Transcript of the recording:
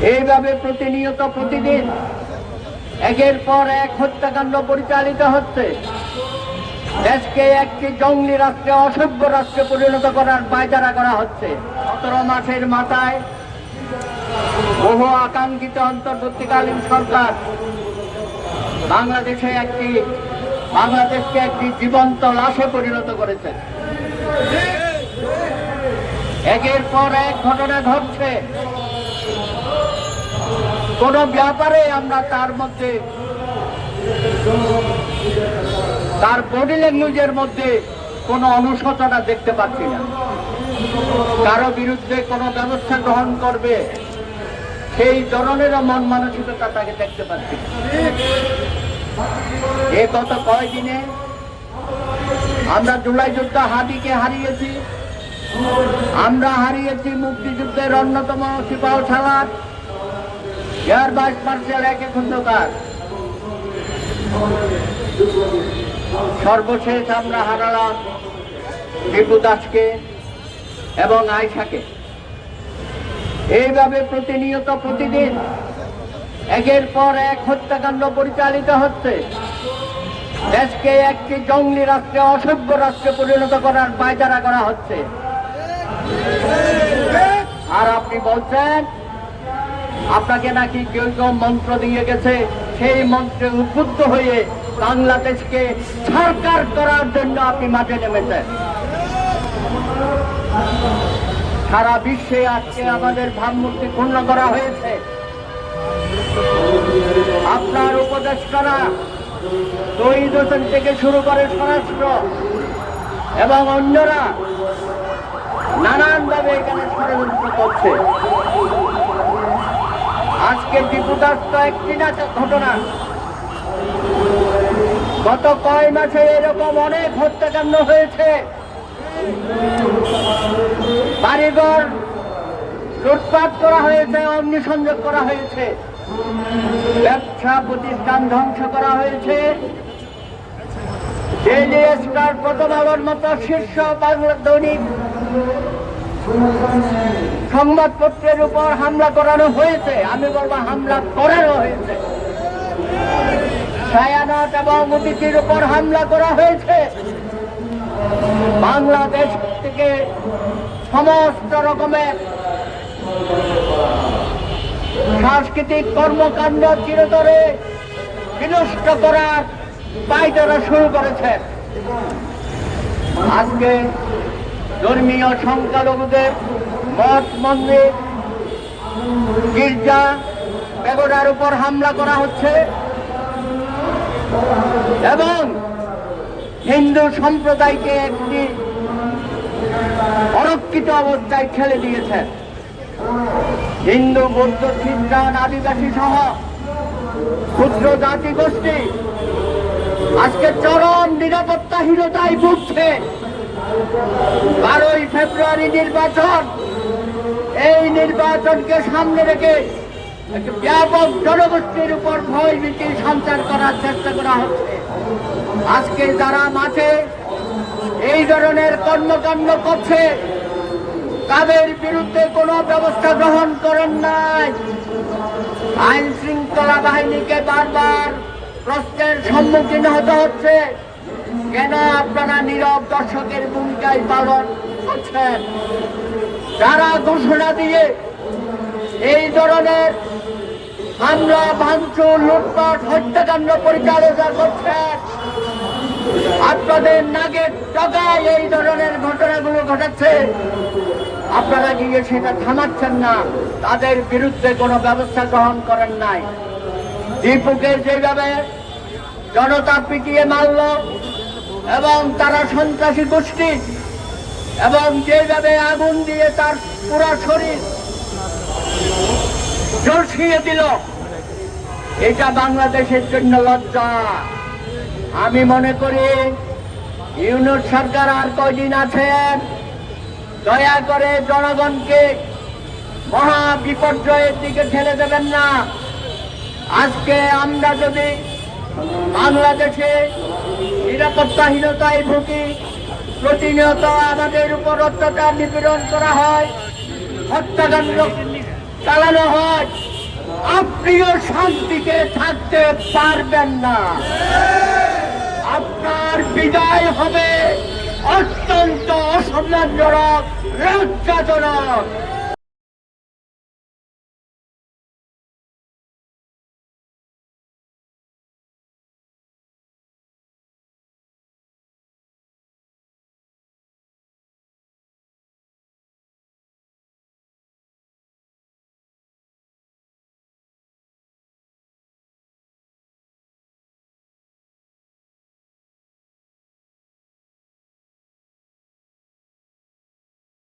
এইভাবে প্রতিনিয়ত প্রতিদিন একের পর এক হত্যাকাণ্ড পরিচালিত হচ্ছে। দেশকে একটি জঙ্গলি রাষ্ট্রে, অসভ্য রাষ্ট্রে পরিণত করার পায়তারা করা হচ্ছে। 17 মাসের মাথায় বহু আকাঙ্ক্ষিত অন্তর্বর্তীকালীন সরকার বাংলাদেশকে একটি জীবন্ত লাশে পরিণত করেছে। একের পর এক ঘটনা ঘটছে। কোন ব্যাপারে আমরা তার বডি ল্যাঙ্গুয়েজের মধ্যে কোনো অনুশোচনা দেখতে পাচ্ছি না। কারো বিরুদ্ধে কোনো ব্যবস্থা গ্রহণ করবে সেই ধরনের মন মানসিকতা তাকে দেখতে পাচ্ছি। এই গত কয়েকদিনে আমরা জুলাই যোদ্ধা হাদিকে হারিয়েছি, আমরা হারিয়েছি মুক্তিযুদ্ধের অন্যতম সিপাহ সালার এয়ার ভাইস মার্শাল একে খন্দকার। সর্বশেষ আমরা হারালাম দীপু দাসকে এবং আয়শাকে। এইভাবে প্রতিনিয়ত প্রতিদিন একের পর এক হত্যাকাণ্ড পরিচালিত হচ্ছে। দেশকে একটি জঙ্গলি রাষ্ট্রে, অসভ্য রাষ্ট্রে পরিণত করার পায়তারা করা হচ্ছে। আর আপনি বলছেন আপনাকে নাকি কেউ কেউ মন্ত্র দিয়ে গেছে, সেই মন্ত্রে উদ্বুদ্ধ হয়ে বাংলাদেশকে সরকার করার জন্য আপনি মাঠে নেমেছেন। সারা বিশ্বে আজকে আমাদের ভাবমূর্তি ক্ষুণ্ণ করা হয়েছে। আপনার উপদেষ্টারা শহীদ হোসেন থেকে শুরু করে স্বরাষ্ট্র এবং অন্যরা নানানভাবে এখানে ষড়যন্ত্র করছে। আজকে দীপু দাস তো একটি না ঘটনা, গত কয় মাসে এরকম অনেক হত্যাকাণ্ড হয়েছে। বাড়িঘর লুটপাট করা হয়েছে, অগ্নিসংযোগ করা হয়েছে, ব্যবসা প্রতিষ্ঠান ধ্বংস করা হয়েছে। ডেইলি স্টার, প্রথম আলোর মতো শীর্ষ বাংলা দৈনিক সংবাদপত্রের উপর হামলা করানো হয়েছে। আমি বলবো হামলা করানো হয়েছে। ছায়ানট এবং অতিথির উপর হামলা করা হয়েছে। বাংলাদেশ থেকে সমস্ত রকমের সাংস্কৃতিক কর্মকাণ্ড চিরতরে বিনষ্ট করার পায়তারা শুরু করেছে। আজকে ধর্মীয় সংখ্যালঘুদের মঠ, মন্দির, গির্জা, পেগোডার উপর হামলা করা হচ্ছে এবং হিন্দু সম্প্রদায়কে একটি অরক্ষিত অবস্থায় ঠেলে দিয়েছে। হিন্দু, বৌদ্ধ, খ্রিস্টান, আদিবাসী সহ ক্ষুদ্র জাতি গোষ্ঠী আজকে চরম নিরাপত্তাহীনতায় ভুগছে। 12ই ফেব্রুয়ারি নির্বাচন, এই নির্বাচনকে সামনে রেখে একটি ব্যাপক জনগোষ্ঠীর উপর ভয় ভীতি সঞ্চার করার চেষ্টা করা হচ্ছে। আজকে যারা মাঠে এই ধরনের কর্মকাণ্ড করছে তাদের বিরুদ্ধে কোনো ব্যবস্থা গ্রহণ করেন নাই। আইন শৃঙ্খলা বাহিনীকে বারবার প্রশ্নের সম্মুখীন হতে হচ্ছে, কেন আপনারা নীরব দর্শকের ভূমিকায় পালন করছেন? যারা ঘোষণা দিয়ে এই ধরনের হামলা, ভাঙচুর, লুটপাট, হত্যাকাণ্ড পরিচালনা করছেন, আপনাদের নাগের টাকায় এই ধরনের ঘটনাগুলো ঘটাচ্ছে, আপনারা গিয়ে সেটা থামাচ্ছেন না, তাদের বিরুদ্ধে কোনো ব্যবস্থা গ্রহণ করেন নাই। দীপুকে যেভাবে জনতা পিটিয়ে মারল এবং তারা সন্ত্রাসী গোষ্ঠী এবং যেভাবে আগুন দিয়ে তার পুরো শরীর ঝলসিয়ে দিল, এটা বাংলাদেশের জন্য লজ্জা। আমি মনে করি ইউনূস সরকার আর কয়দিন আছেন, দয়া করে জনগণকে মহা বিপর্যয়ের দিকে ঠেলে দেবেন না। আজকে আমরা যদি বাংলাদেশে নিরাপত্তাহীনতায় ভুগি, প্রতিনিয়ত আমাদের উপর অত্যাচার নিপীড়ন করা হয়, হত্যাকাণ্ড চালানো হয়, আপনিও শান্তিতে থাকতে পারবেন না। আপনার বিদায় হবে অত্যন্ত অসম্মানজনক, লজ্জাজনক।